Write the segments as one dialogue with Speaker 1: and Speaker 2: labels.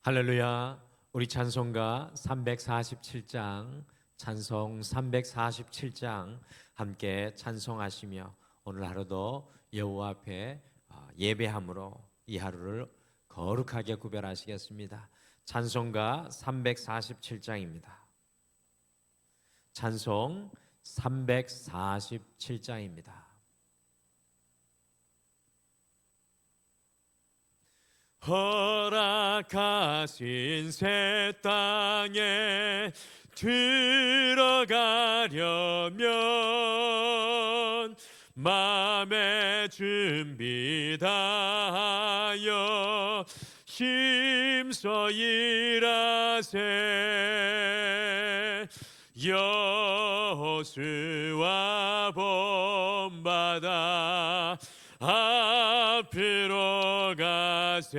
Speaker 1: 할렐루야. 우리 찬송가 347장, 찬송 347장 함께 찬송하시며 오늘 하루도 여호와 앞에 예배함으로 이 하루를 거룩하게 구별하시겠습니다. 찬송가 347장입니다. 찬송 347장입니다. 허락하신 새 땅에 들어가려면 마음의 준비 다하여 힘써 일하세. 여호수아 본받아 앞으로 가세.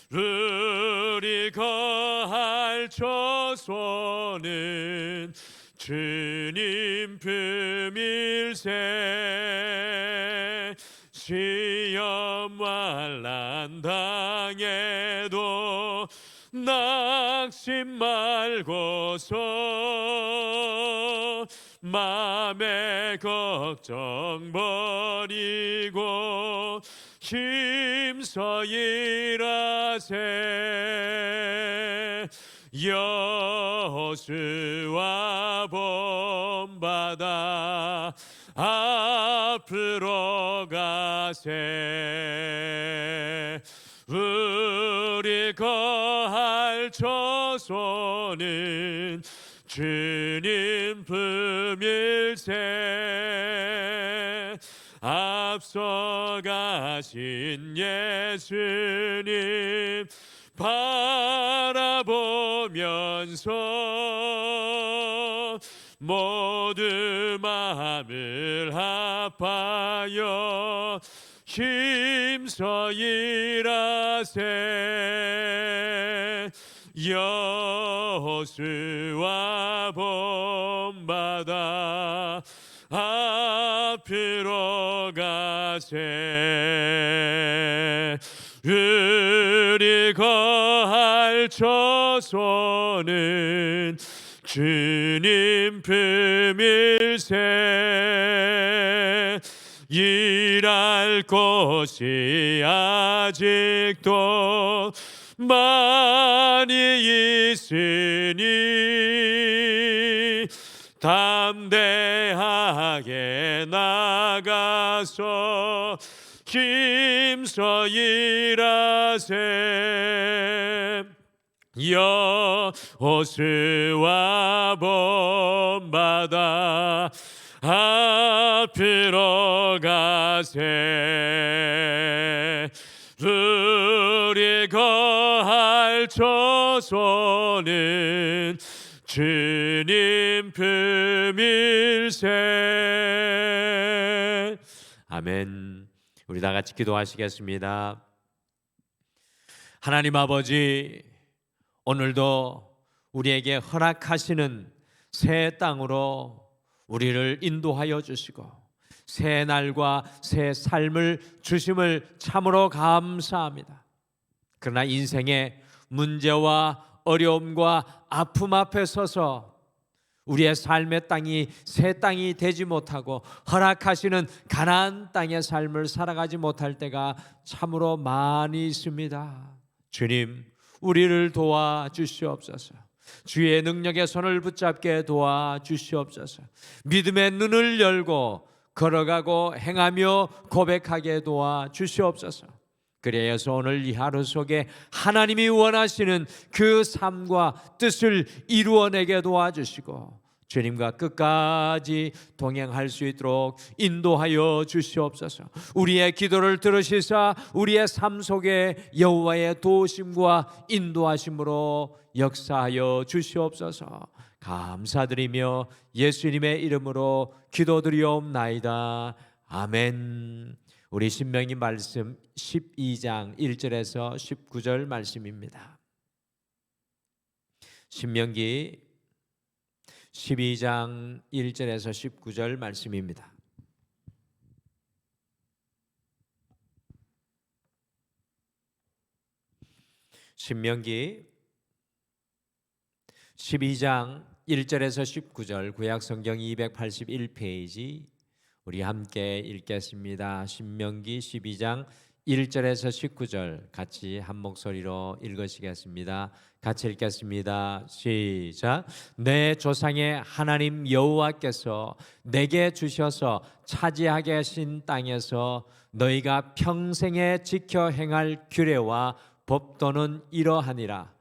Speaker 1: 우리 거할 처소는 주님 품일세. 시험 환난 당해도 낙심 말고서 맘의 걱정 버리고 힘써 일하세. 여호수아 본받아 앞으로 가세. 우리 거할 처소는 주님 품일세. 앞서가신 예수님 바라보면서 모두 마음을 합하여 힘써 일하세. 여호수아 본받아 앞으로 가세. 우리 거할 처소는 주님 품일세. 일할 곳이 아직도 많이 있으니 담대하게 나가서 힘써 일하세. 여호수아 본받아 앞으로 가세. 우리 거할 처소는 주님 품일세. 아멘. 우리 다 같이 기도하시겠습니다. 하나님 아버지, 오늘도 우리에게 허락하시는 새 땅으로 우리를 인도하여 주시고 새 날과 새 삶을 주심을 참으로 감사합니다. 그러나 인생의 문제와 어려움과 아픔 앞에 서서 우리의 삶의 땅이 새 땅이 되지 못하고 허락하시는 가나안 땅의 삶을 살아가지 못할 때가 참으로 많이 있습니다. 주님, 우리를 도와주시옵소서. 주의 능력의 손을 붙잡게 도와주시옵소서. 믿음의 눈을 열고 걸어가고 행하며 고백하게 도와주시옵소서. 그래서 오늘 이 하루 속에 하나님이 원하시는 그 삶과 뜻을 이루어내게 도와주시고 주님과 끝까지 동행할 수 있도록 인도하여 주시옵소서. 우리의 기도를 들으시사 우리의 삶 속에 여호와의 도우심과 인도하심으로 역사하여 주시옵소서. 감사드리며 예수님의 이름으로 기도드리옵나이다. 아멘. 우리 신명기 말씀 12장 1절에서 19절 말씀입니다. 신명기 12장 1절에서 19절 말씀입니다. 신명기 12장 1절에서 19절 구약성경 281페이지 우리 함께 읽겠습니다. 신명기 12장 1절에서 19절 같이 한 목소리로 읽으시겠습니다. 같이 읽겠습니다. 시작. 내 조상의 하나님 여호와께서 내게 주셔서 차지하게 하신 땅에서 너희가 평생에 지켜 행할 규례와 법도는 이러하니라.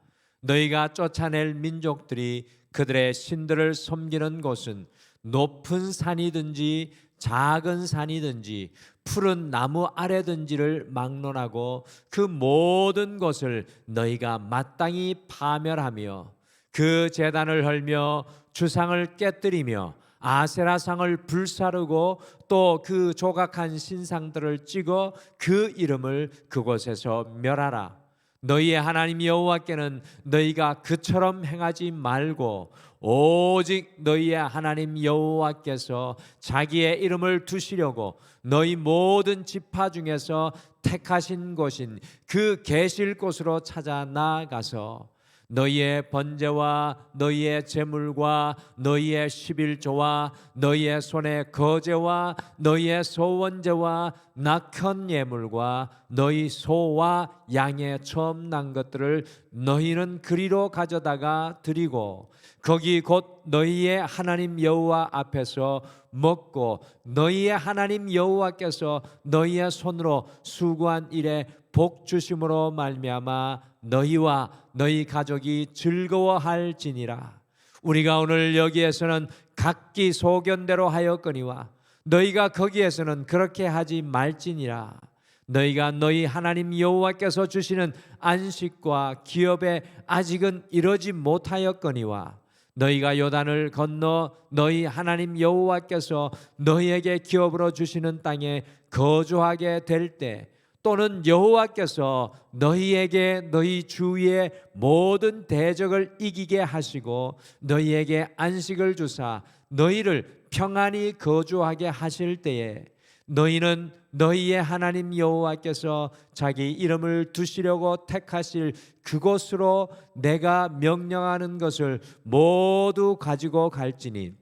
Speaker 1: 너희가 쫓아낼 민족들이 그들의 신들을 섬기는 곳은 높은 산이든지 작은 산이든지 푸른 나무 아래든지를 막론하고 그 모든 것을 너희가 마땅히 파멸하며 그 제단을 헐며 주상을 깨뜨리며 아세라상을 불사르고 또 그 조각한 신상들을 찍어 그 이름을 그곳에서 멸하라. 너희의 하나님 여호와께는 너희가 그처럼 행하지 말고 오직 너희의 하나님 여호와께서 자기의 이름을 두시려고 너희 모든 지파 중에서 택하신 곳인 그 계실 곳으로 찾아 나아가서 너희의 번제와 너희의 제물과 너희의 십일조와 너희의 손의 거제와 너희의 소원제와 낙헌 예물과 너희 소와 양의 처음 난 것들을 너희는 그리로 가져다가 드리고 거기 곧 너희의 하나님 여호와 앞에서 먹고 너희의 하나님 여호와께서 너희의 손으로 수고한 일에 복 주심으로 말미암아 너희와 너희 가족이 즐거워할지니라. 우리가 오늘 여기에서는 각기 소견대로 하였거니와 너희가 거기에서는 그렇게 하지 말지니라. 너희가 너희 하나님 여호와께서 주시는 안식과 기업에 아직은 이르지 못하였거니와 너희가 요단을 건너 너희 하나님 여호와께서 너희에게 기업으로 주시는 땅에 거주하게 될 때 또는 여호와께서 너희에게 너희 주위의 모든 대적을 이기게 하시고 너희에게 안식을 주사 너희를 평안히 거주하게 하실 때에 너희는 너희의 하나님 여호와께서 자기 이름을 두시려고 택하실 그곳으로 내가 명령하는 것을 모두 가지고 갈지니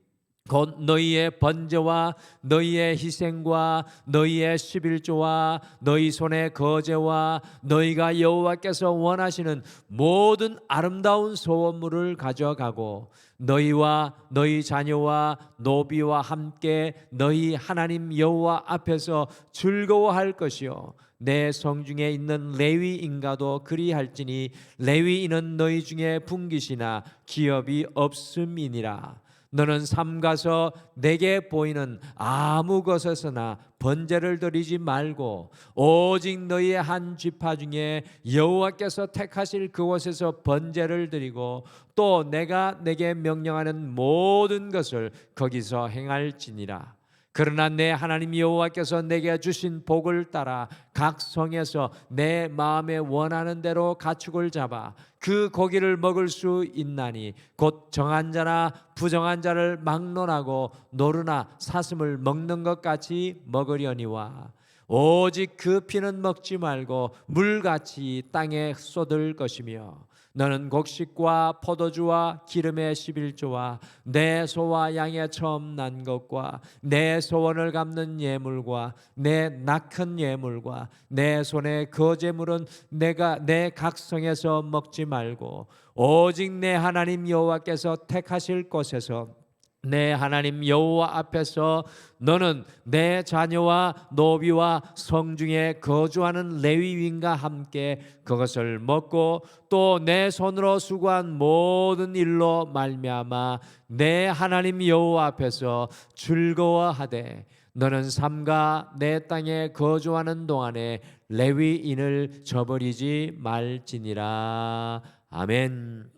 Speaker 1: 곧 너희의 번제와 너희의 희생과 너희의 십일조와 너희 손의 거제와 너희가 여호와께서 원하시는 모든 아름다운 소원물을 가져가고 너희와 너희 자녀와 노비와 함께 너희 하나님 여호와 앞에서 즐거워할 것이요 내 성중에 있는 레위인가도 그리할지니 레위인은 너희 중에 분깃이나 기업이 없음이니라. 너는 삼가서 내게 보이는 아무 것에서나 번제를 드리지 말고 오직 너희의 한 지파 중에 여호와께서 택하실 그곳에서 번제를 드리고 또 내가 내게 명령하는 모든 것을 거기서 행할지니라. 그러나 내 하나님 여호와께서 내게 주신 복을 따라 각 성에서 내 마음에 원하는 대로 가축을 잡아 그 고기를 먹을 수 있나니 곧 정한 자나 부정한 자를 막론하고 노루나 사슴을 먹는 것 같이 먹으려니와 오직 그 피는 먹지 말고 물같이 땅에 쏟을 것이며 너는 곡식과 포도주와 기름의 십일조와 내 소와 양의 처음 난 것과 내 소원을 갚는 예물과 내 낙헌 예물과 내 손의 거제물은 내가 내 각성에서 먹지 말고 오직 내 하나님 여호와께서 택하실 곳에서 내 하나님 여호와 앞에서 너는 내 자녀와 노비와 성중에 거주하는 레위인과 함께 그것을 먹고 또 내 손으로 수고한 모든 일로 말미암아 내 하나님 여호와 앞에서 즐거워하되 너는 삼가 내 땅에 거주하는 동안에 레위인을 저버리지 말지니라. 아멘.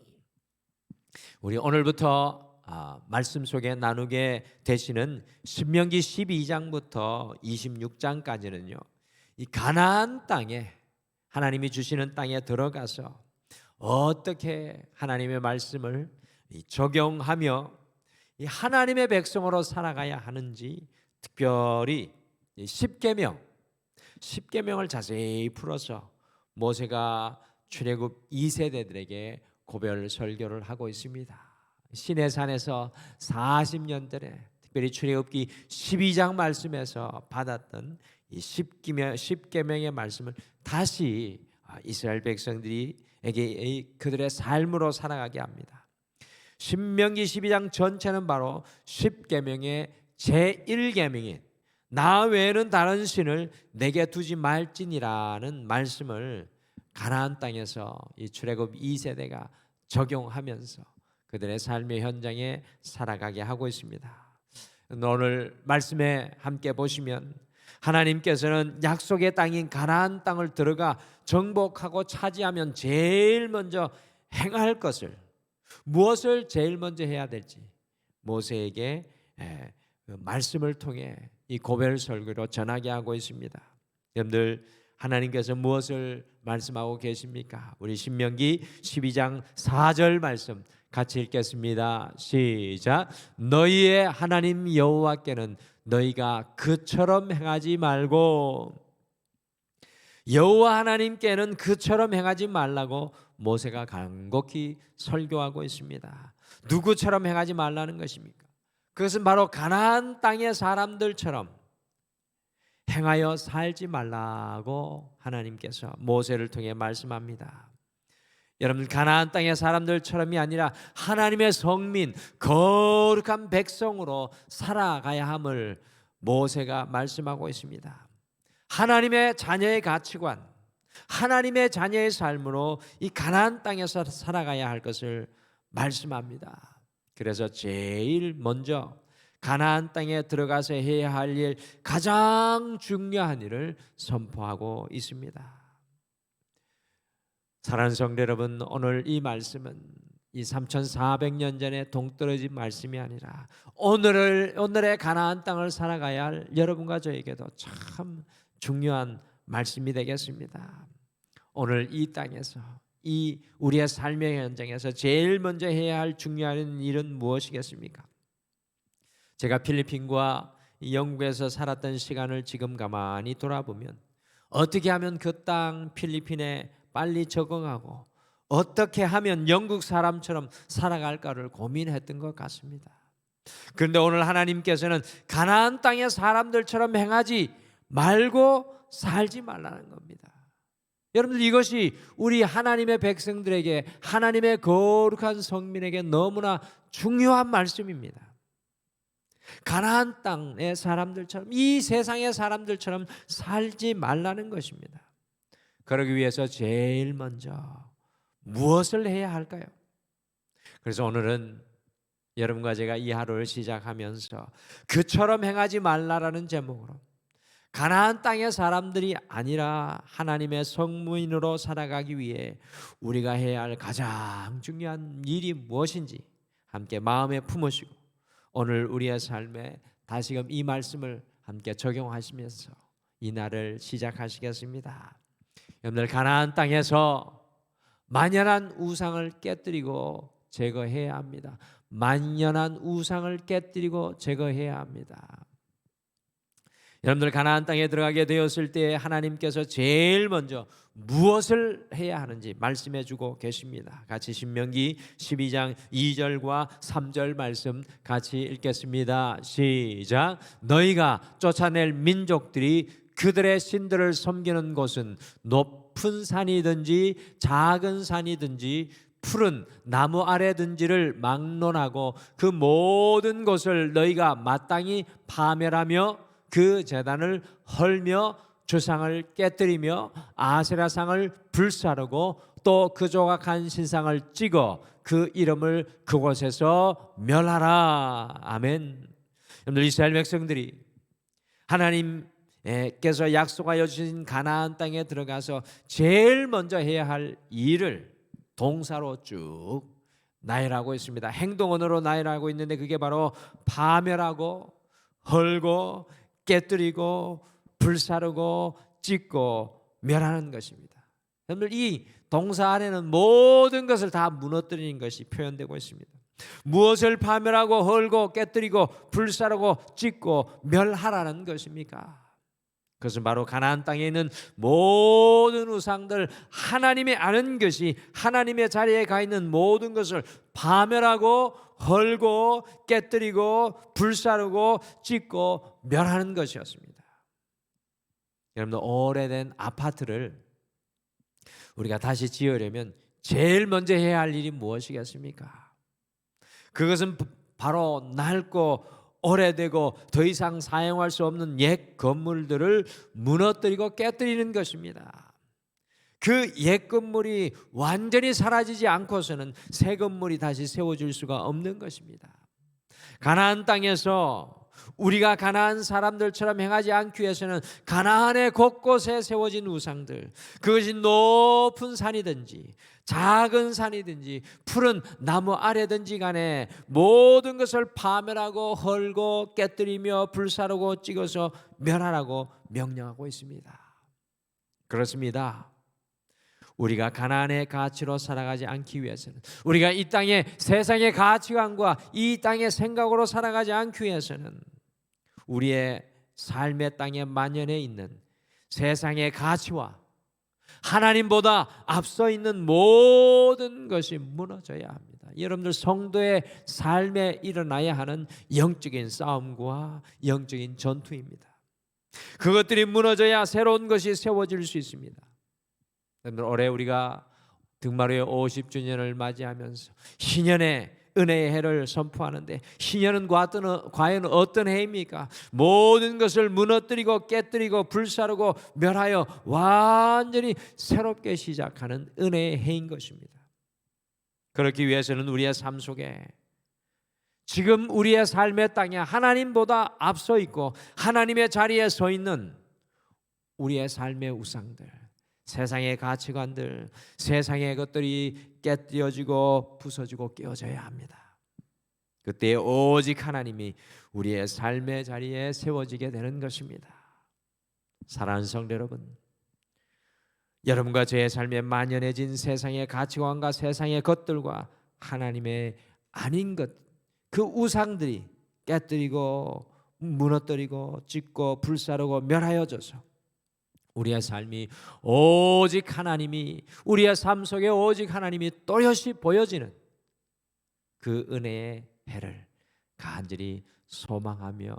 Speaker 1: 우리 오늘부터 말씀 속에 나누게 되시는 신명기 12장부터 26장까지는요. 이 가나안 땅에 하나님이 주시는 땅에 들어가서 어떻게 하나님의 말씀을 적용하며 이 하나님의 백성으로 살아가야 하는지 특별히 10계명을 자세히 풀어서 모세가 출애굽 2세대들에게 고별 설교를 하고 있습니다. 시내산에서 40년들에 특별히 출애굽기 12장 말씀에서 받았던 이 10계명의 말씀을 다시 이스라엘 백성들에게 그들의 삶으로 살아가게 합니다. 신명기 12장 전체는 바로 10계명의 제1계명인 나 외에는 다른 신을 내게 두지 말지니라는 말씀을 가나안 땅에서 이 출애굽 2세대가 적용하면서 그들의 삶의 현장에 살아가게 하고 있습니다. 오늘 말씀에 함께 보시면 하나님께서는 약속의 땅인 가나안 땅을 들어가 정복하고 차지하면 제일 먼저 행할 것을, 무엇을 제일 먼저 해야 될지 모세에게 말씀을 통해 이 고별 설교로 전하게 하고 있습니다. 여러분들, 하나님께서 무엇을 말씀하고 계십니까? 우리 신명기 12장 4절 말씀 같이 읽겠습니다. 시작. 너희의 하나님 여호와께는 너희가 그처럼 행하지 말고, 여호와 하나님께는 그처럼 행하지 말라고 모세가 간곡히 설교하고 있습니다. 누구처럼 행하지 말라는 것입니까? 그것은 바로 가나안 땅의 사람들처럼 행하여 살지 말라고 하나님께서 모세를 통해 말씀합니다. 여러분, 가나안 땅의 사람들처럼이 아니라 하나님의 성민, 거룩한 백성으로 살아가야 함을 모세가 말씀하고 있습니다. 하나님의 자녀의 가치관, 하나님의 자녀의 삶으로 이 가나안 땅에서 살아가야 할 것을 말씀합니다. 그래서 제일 먼저 가나안 땅에 들어가서 해야 할 일, 가장 중요한 일을 선포하고 있습니다. 사랑하는 성도 여러분, 오늘 이 말씀은 이 3400년 전에 동떨어진 말씀이 아니라 오늘의 가나안 땅을 살아가야 할 여러분과 저에게도 참 중요한 말씀이 되겠습니다. 오늘 이 땅에서, 이 우리의 삶의 현장에서 제일 먼저 해야 할 중요한 일은 무엇이겠습니까? 제가 필리핀과 영국에서 살았던 시간을 지금 가만히 돌아보면 어떻게 하면 그 땅 필리핀에 빨리 적응하고 어떻게 하면 영국 사람처럼 살아갈까를 고민했던 것 같습니다. 그런데 오늘 하나님께서는 가나안 땅의 사람들처럼 행하지 말고 살지 말라는 겁니다. 여러분들, 이것이 우리 하나님의 백성들에게, 하나님의 거룩한 성민에게 너무나 중요한 말씀입니다. 가나안 땅의 사람들처럼, 이 세상의 사람들처럼 살지 말라는 것입니다. 그러기 위해서 제일 먼저 무엇을 해야 할까요? 그래서 오늘은 여러분과 제가 이 하루를 시작하면서 그처럼 행하지 말라라는 제목으로 가나안 땅의 사람들이 아니라 하나님의 성무인으로 살아가기 위해 우리가 해야 할 가장 중요한 일이 무엇인지 함께 마음에 품으시고 오늘 우리의 삶에 다시금 이 말씀을 함께 적용하시면서 이 날을 시작하시겠습니다. 여러분들, 가나안 땅에서 만연한 우상을 깨뜨리고 제거해야 합니다. 만연한 우상을 깨뜨리고 제거해야 합니다. 여러분들, 가나안 땅에 들어가게 되었을 때 하나님께서 제일 먼저 무엇을 해야 하는지 말씀해 주고 계십니다. 같이 신명기 12장 2절과 3절 말씀 같이 읽겠습니다. 시작. 너희가 쫓아낼 민족들이 그들의 신들을 섬기는 곳은 높은 산이든지 작은 산이든지 푸른 나무 아래든지를 막론하고 그 모든 곳을 너희가 마땅히 파멸하며 그 제단을 헐며 주상을 깨뜨리며 아세라상을 불사르고 또 그 조각한 신상을 찍어 그 이름을 그곳에서 멸하라. 아멘. 여러분들, 이스라엘 백성들이 하나님께서 약속하여 주신 가나안 땅에 들어가서 제일 먼저 해야 할 일을 동사로 쭉 나열하고 있습니다. 행동언어로 나열하고 있는데 그게 바로 파멸하고 헐고 깨뜨리고 불사르고 찢고 멸하는 것입니다. 여러분들, 이 동사 안에는 모든 것을 다 무너뜨리는 것이 표현되고 있습니다. 무엇을 파멸하고 헐고 깨뜨리고 불사르고 찢고 멸하라는 것입니까? 그것은 바로 가나안 땅에 있는 모든 우상들, 하나님이 아는 것이 하나님의 자리에 가 있는 모든 것을 파멸하고 헐고 깨뜨리고 불사르고 찢고 멸하는 것이었습니다. 여러분들, 오래된 아파트를 우리가 다시 지으려면 제일 먼저 해야 할 일이 무엇이겠습니까? 그것은 바로 낡고 오래되고 더 이상 사용할 수 없는 옛 건물들을 무너뜨리고 깨뜨리는 것입니다. 그 옛 건물이 완전히 사라지지 않고서는 새 건물이 다시 세워질 수가 없는 것입니다. 가나안 땅에서 우리가 가나안 사람들처럼 행하지 않기 위해서는 가나안의 곳곳에 세워진 우상들, 그것이 높은 산이든지 작은 산이든지 푸른 나무 아래든지 간에 모든 것을 파멸하고 헐고 깨뜨리며 불사르고 찍어서 멸하라고 명령하고 있습니다. 그렇습니다. 우리가 가나안의 가치로 살아가지 않기 위해서는, 우리가 이 땅의 세상의 가치관과 이 땅의 생각으로 살아가지 않기 위해서는 우리의 삶의 땅에 만연해 있는 세상의 가치와 하나님보다 앞서 있는 모든 것이 무너져야 합니다. 여러분들, 성도의 삶에 일어나야 하는 영적인 싸움과 영적인 전투입니다. 그것들이 무너져야 새로운 것이 세워질 수 있습니다. 여러분들, 올해 우리가 등마루의 50주년을 맞이하면서 신년의 은혜의 해를 선포하는데, 신년은 과연 어떤 해입니까? 모든 것을 무너뜨리고 깨뜨리고 불사르고 멸하여 완전히 새롭게 시작하는 은혜의 해인 것입니다. 그렇기 위해서는 우리의 삶 속에 지금 우리의 삶의 땅에 하나님보다 앞서 있고 하나님의 자리에 서 있는 우리의 삶의 우상들, 세상의 가치관들, 세상의 것들이 깨뜨려지고 부서지고 깨어져야 합니다. 그때 오직 하나님이 우리의 삶의 자리에 세워지게 되는 것입니다. 사랑하는 성도 여러분, 여러분과 저의 삶에 만연해진 세상의 가치관과 세상의 것들과 하나님의 아닌 것, 그 우상들이 깨뜨리고 무너뜨리고 찢고 불사르고 멸하여져서 우리의 삶이 오직 하나님이, 우리의 삶 속에 오직 하나님이 또렷이 보여지는 그 은혜의 해를 간절히 소망하며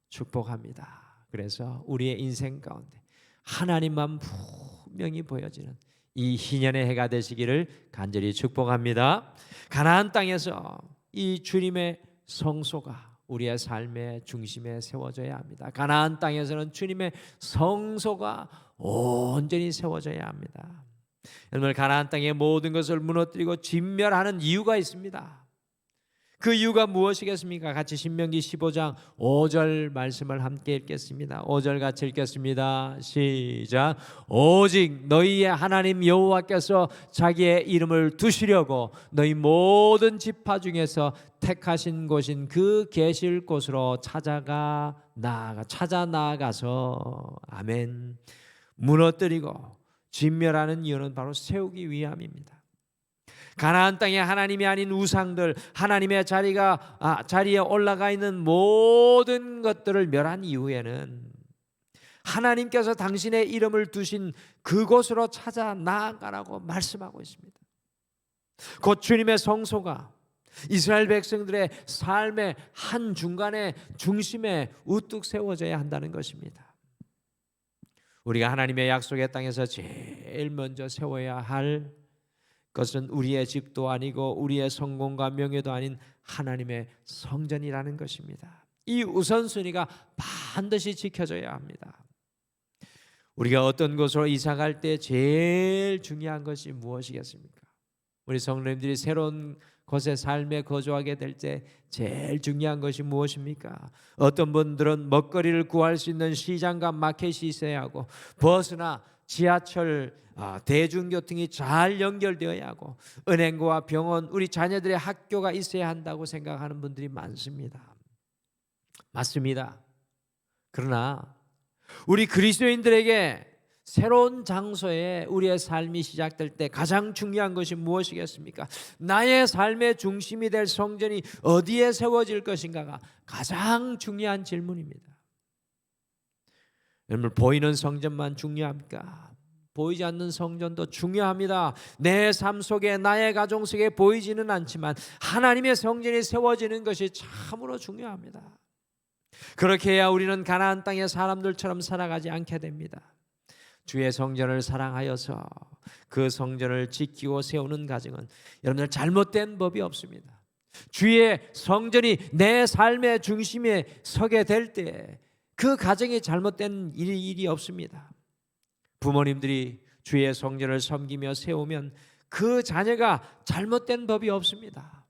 Speaker 1: 축복합니다. 그래서 우리의 인생 가운데 하나님만 분명히 보여지는 이 희년의 해가 되시기를 간절히 축복합니다. 가나안 땅에서 이 주님의 성소가 우리의 삶의 중심에 세워져야 합니다. 가나안 땅에서는 주님의 성소가 온전히 세워져야 합니다. 여러분, 가나안 땅의 모든 것을 무너뜨리고 진멸하는 이유가 있습니다. 그 이유가 무엇이겠습니까? 같이 신명기 15장 5절 말씀을 함께 읽겠습니다. 5절 같이 읽겠습니다. 시작. 오직 너희의 하나님 여호와께서 자기의 이름을 두시려고 너희 모든 지파 중에서 택하신 곳인 그 계실 곳으로 찾아 나아가서 아멘. 무너뜨리고 진멸하는 이유는 바로 세우기 위함입니다. 가나안 땅에 하나님이 아닌 우상들, 하나님의 자리에 올라가 있는 모든 것들을 멸한 이후에는 하나님께서 당신의 이름을 두신 그곳으로 찾아 나아가라고 말씀하고 있습니다. 곧 주님의 성소가 이스라엘 백성들의 삶의 한 중간에 중심에 우뚝 세워져야 한다는 것입니다. 우리가 하나님의 약속의 땅에서 제일 먼저 세워야 할 그것은 우리의 집도 아니고 우리의 성공과 명예도 아닌 하나님의 성전이라는 것입니다. 이 우선순위가 반드시 지켜져야 합니다. 우리가 어떤 곳으로 이사갈 때 제일 중요한 것이 무엇이겠습니까? 우리 성도님들이 새로운 곳에 삶에 거주하게 될 때 제일 중요한 것이 무엇입니까? 어떤 분들은 먹거리를 구할 수 있는 시장과 마켓이 있어야 하고, 버스나 지하철, 대중교통이 잘 연결되어야 하고, 은행과 병원, 우리 자녀들의 학교가 있어야 한다고 생각하는 분들이 많습니다. 맞습니다. 그러나 우리 그리스도인들에게 새로운 장소에 우리의 삶이 시작될 때 가장 중요한 것이 무엇이겠습니까? 나의 삶의 중심이 될 성전이 어디에 세워질 것인가가 가장 중요한 질문입니다. 여러분, 보이는 성전만 중요합니까? 보이지 않는 성전도 중요합니다. 내 삶 속에, 나의 가정 속에 보이지는 않지만 하나님의 성전이 세워지는 것이 참으로 중요합니다. 그렇게 해야 우리는 가나안 땅의 사람들처럼 살아가지 않게 됩니다. 주의 성전을 사랑하여서 그 성전을 지키고 세우는 가정은 여러분들 잘못된 법이 없습니다. 주의 성전이 내 삶의 중심에 서게 될 때 그 가정이 잘못된 일이 없습니다. 부모님들이 주의 성전을 섬기며 세우면 그 자녀가 잘못된 법이 없습니다.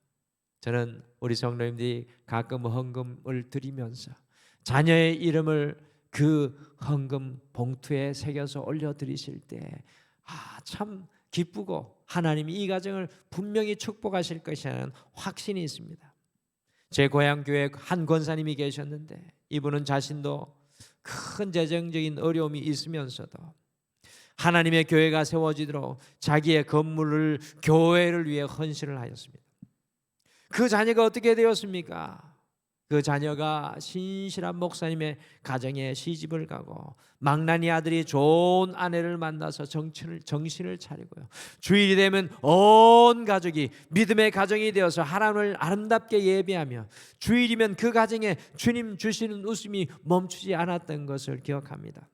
Speaker 1: 저는 우리 성도님들이 가끔 헌금을 드리면서 자녀의 이름을 그 헌금 봉투에 새겨서 올려드리실 때 참 기쁘고 하나님이 이 가정을 분명히 축복하실 것이라는 확신이 있습니다. 제 고향 교회에 한 권사님이 계셨는데 이분은 자신도 큰 재정적인 어려움이 있으면서도 하나님의 교회가 세워지도록 자기의 건물을 교회를 위해 헌신을 하였습니다. 그 자녀가 어떻게 되었습니까? 그 자녀가 신실한 목사님의 가정에 시집을 가고 망나니 아들이 좋은 아내를 만나서 정신을 차리고요. 주일이 되면 온 가족이 믿음의 가정이 되어서 하나님을 아름답게 예배하며 주일이면 그 가정에 주님 주시는 웃음이 멈추지 않았던 것을 기억합니다.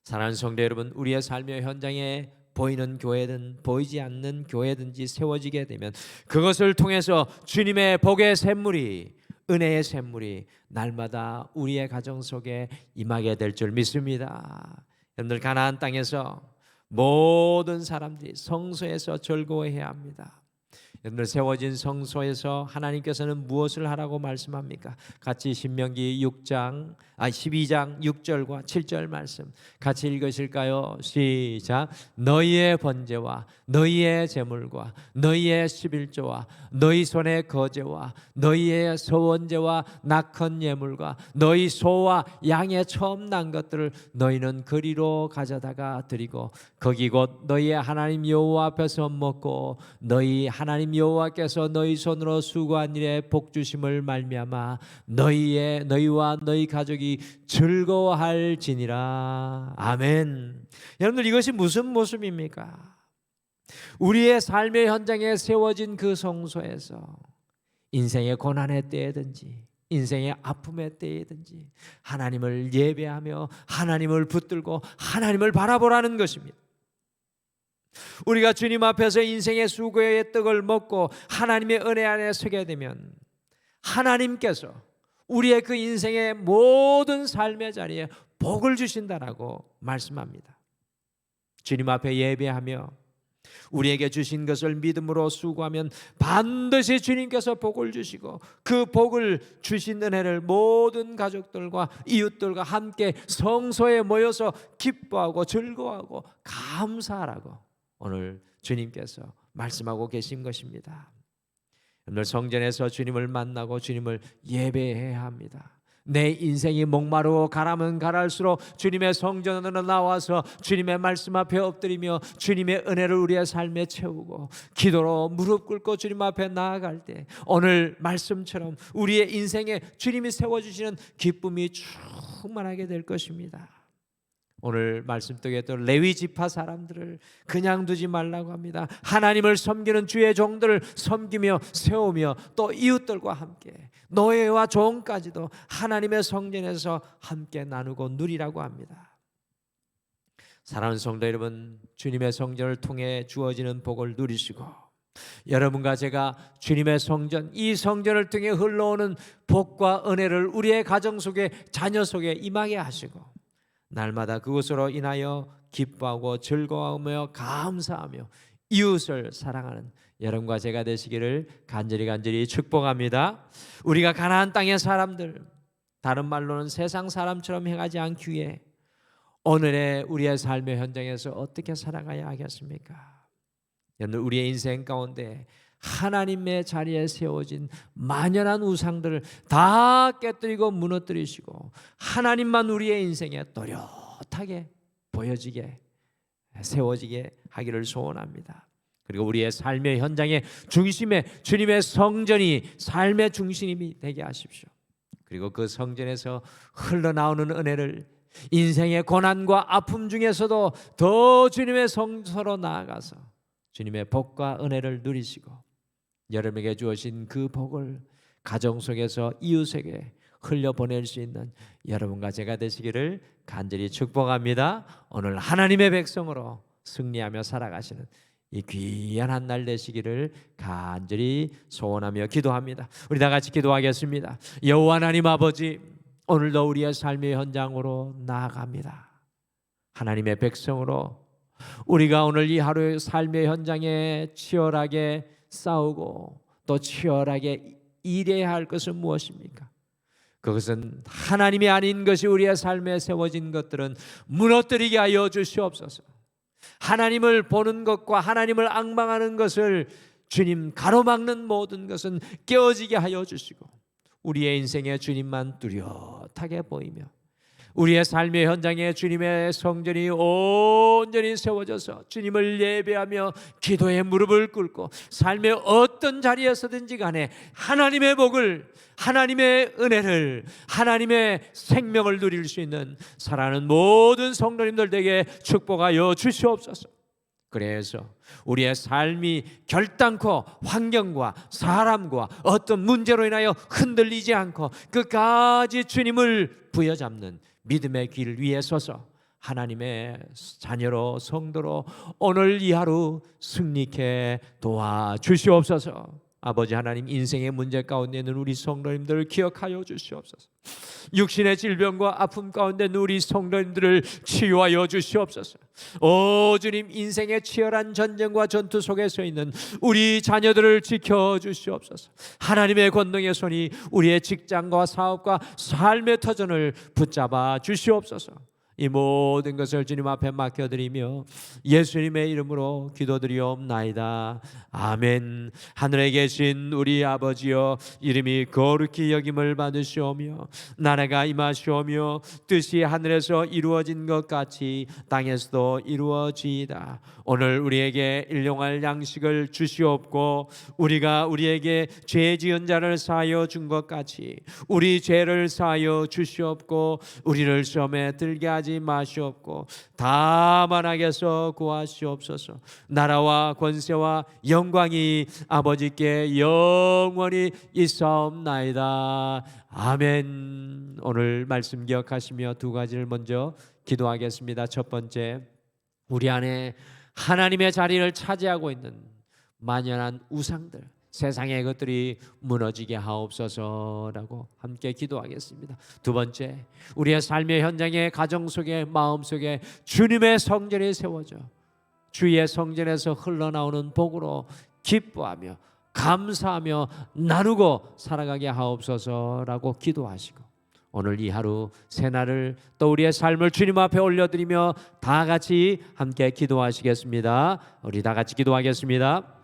Speaker 1: 사랑하는 성도 여러분, 우리의 삶의 현장에 보이는 교회든 보이지 않는 교회든지 세워지게 되면 그것을 통해서 주님의 복의 샘물이, 은혜의 샘물이 날마다 우리의 가정 속에 임하게 될 줄 믿습니다. 여러분들 가나안 땅에서 모든 사람들이 성소에서 즐거워해야 합니다. 여러분들 세워진 성소에서 하나님께서는 무엇을 하라고 말씀합니까? 같이 신명기 12장 6절과 7절 말씀 같이 읽으실까요? 시작. 너희의 번제와 너희의 제물과 너희의 11조와 너희 손의 거제와 너희의 소원제와 낙헌 예물과 너희 소와 양의 처음 난 것들을 너희는 그리로 가져다가 드리고 거기 곧 너희의 하나님 여호와 앞에서 먹고 너희 하나님 여호와께서 너희 손으로 수고한 일에 복 주심을 말미암아 너희와 너희 가족이 즐거워할지니라. 아멘. 여러분들 이것이 무슨 모습입니까? 우리의 삶의 현장에 세워진 그 성소에서 인생의 고난의 때든지 인생의 아픔의 때든지 하나님을 예배하며 하나님을 붙들고 하나님을 바라보라는 것입니다. 우리가 주님 앞에서 인생의 수고의 떡을 먹고 하나님의 은혜 안에 서게 되면 하나님께서 우리의 그 인생의 모든 삶의 자리에 복을 주신다라고 말씀합니다. 주님 앞에 예배하며 우리에게 주신 것을 믿음으로 수고하면 반드시 주님께서 복을 주시고 그 복을 주신 은혜를 모든 가족들과 이웃들과 함께 성소에 모여서 기뻐하고 즐거워하고 감사하라고 오늘 주님께서 말씀하고 계신 것입니다. 오늘 성전에서 주님을 만나고 주님을 예배해야 합니다. 내 인생이 목마르고 가라면 가랄수록 주님의 성전으로 나와서 주님의 말씀 앞에 엎드리며 주님의 은혜를 우리의 삶에 채우고 기도로 무릎 꿇고 주님 앞에 나아갈 때 오늘 말씀처럼 우리의 인생에 주님이 세워주시는 기쁨이 충만하게 될 것입니다. 오늘 말씀 속에 또 레위 지파 사람들을 그냥 두지 말라고 합니다. 하나님을 섬기는 주의 종들을 섬기며 세우며 또 이웃들과 함께 노예와 종까지도 하나님의 성전에서 함께 나누고 누리라고 합니다. 사랑하는 성도 여러분, 주님의 성전을 통해 주어지는 복을 누리시고 여러분과 제가 주님의 성전, 이 성전을 통해 흘러오는 복과 은혜를 우리의 가정 속에 자녀 속에 임하게 하시고 날마다 그것으로 인하여 기뻐하고 즐거워하며 감사하며 이웃을 사랑하는 여러분과 제가 되시기를 간절히 축복합니다. 우리가 가나안 땅의 사람들, 다른 말로는 세상 사람처럼 행하지 않기 위해 오늘의 우리의 삶의 현장에서 어떻게 살아가야 하겠습니까? 여러분, 우리의 인생 가운데 하나님의 자리에 세워진 만연한 우상들을 다 깨뜨리고 무너뜨리시고 하나님만 우리의 인생에 또렷하게 보여지게 세워지게 하기를 소원합니다. 그리고 우리의 삶의 현장의 중심에 주님의 성전이 삶의 중심이 되게 하십시오. 그리고 그 성전에서 흘러나오는 은혜를 인생의 고난과 아픔 중에서도 더 주님의 성소로 나아가서 주님의 복과 은혜를 누리시고 여러분에게 주어진 그 복을 가정 속에서 이웃에게 흘려보낼 수 있는 여러분과 제가 되시기를 간절히 축복합니다. 오늘 하나님의 백성으로 승리하며 살아가시는 이 귀한 한 날 되시기를 간절히 소원하며 기도합니다. 우리 다 같이 기도하겠습니다. 여호와 하나님 아버지, 오늘도 우리의 삶의 현장으로 나아갑니다. 하나님의 백성으로 우리가 오늘 이 하루의 삶의 현장에 치열하게 싸우고 또 치열하게 일해야 할 것은 무엇입니까? 그것은 하나님이 아닌 것이 우리의 삶에 세워진 것들은 무너뜨리게 하여 주시옵소서. 하나님을 보는 것과 하나님을 앙망하는 것을 주님 가로막는 모든 것은 깨어지게 하여 주시고 우리의 인생에 주님만 뚜렷하게 보이며 우리의 삶의 현장에 주님의 성전이 온전히 세워져서 주님을 예배하며 기도의 무릎을 꿇고 삶의 어떤 자리에서든지 간에 하나님의 복을, 하나님의 은혜를, 하나님의 생명을 누릴 수 있는 사랑하는 모든 성도님들에게 축복하여 주시옵소서. 그래서 우리의 삶이 결단코 환경과 사람과 어떤 문제로 인하여 흔들리지 않고 끝까지 주님을 부여잡는 믿음의 길 위에 서서 하나님의 자녀로 성도로 오늘 이 하루 승리케 도와주시옵소서. 아버지 하나님, 인생의 문제 가운데 있는 우리 성도님들을 기억하여 주시옵소서. 육신의 질병과 아픔 가운데 있는 우리 성도님들을 치유하여 주시옵소서. 오 주님, 인생의 치열한 전쟁과 전투 속에 서 있는 우리 자녀들을 지켜 주시옵소서. 하나님의 권능의 손이 우리의 직장과 사업과 삶의 터전을 붙잡아 주시옵소서. 이 모든 것을 주님 앞에 맡겨드리며 예수님의 이름으로 기도드리옵나이다. 아멘. 하늘에 계신 우리 아버지여, 이름이 거룩히 여김을 받으시오며 나라가 임하시오며 뜻이 하늘에서 이루어진 것 같이 땅에서도 이루어지이다. 오늘 우리에게 일용할 양식을 주시옵고 우리가 우리에게 죄 지은 자를 사하여 준 것 같이 우리 죄를 사하여 주시옵고 우리를 시험에 들게 하지 마시옵고 다만 악에서 구하시옵소서. 나라와 권세와 영광이 아버지께 영원히 있사옵나이다. 아멘. 오늘 말씀 기억하시며 두 가지를 먼저 기도하겠습니다. 첫 번째, 우리 안에 하나님의 자리를 차지하고 있는 만연한 우상들, 세상의 것들이 무너지게 하옵소서라고 함께 기도하겠습니다. 두 번째, 우리의 삶의 현장의 가정 속에, 마음 속에 주님의 성전이 세워져 주의 성전에서 흘러나오는 복으로 기뻐하며 감사하며 나누고 살아가게 하옵소서라고 기도하시고 오늘 이 하루 새날을 또 우리의 삶을 주님 앞에 올려드리며 다 같이 함께 기도하시겠습니다. 우리 다 같이 기도하겠습니다.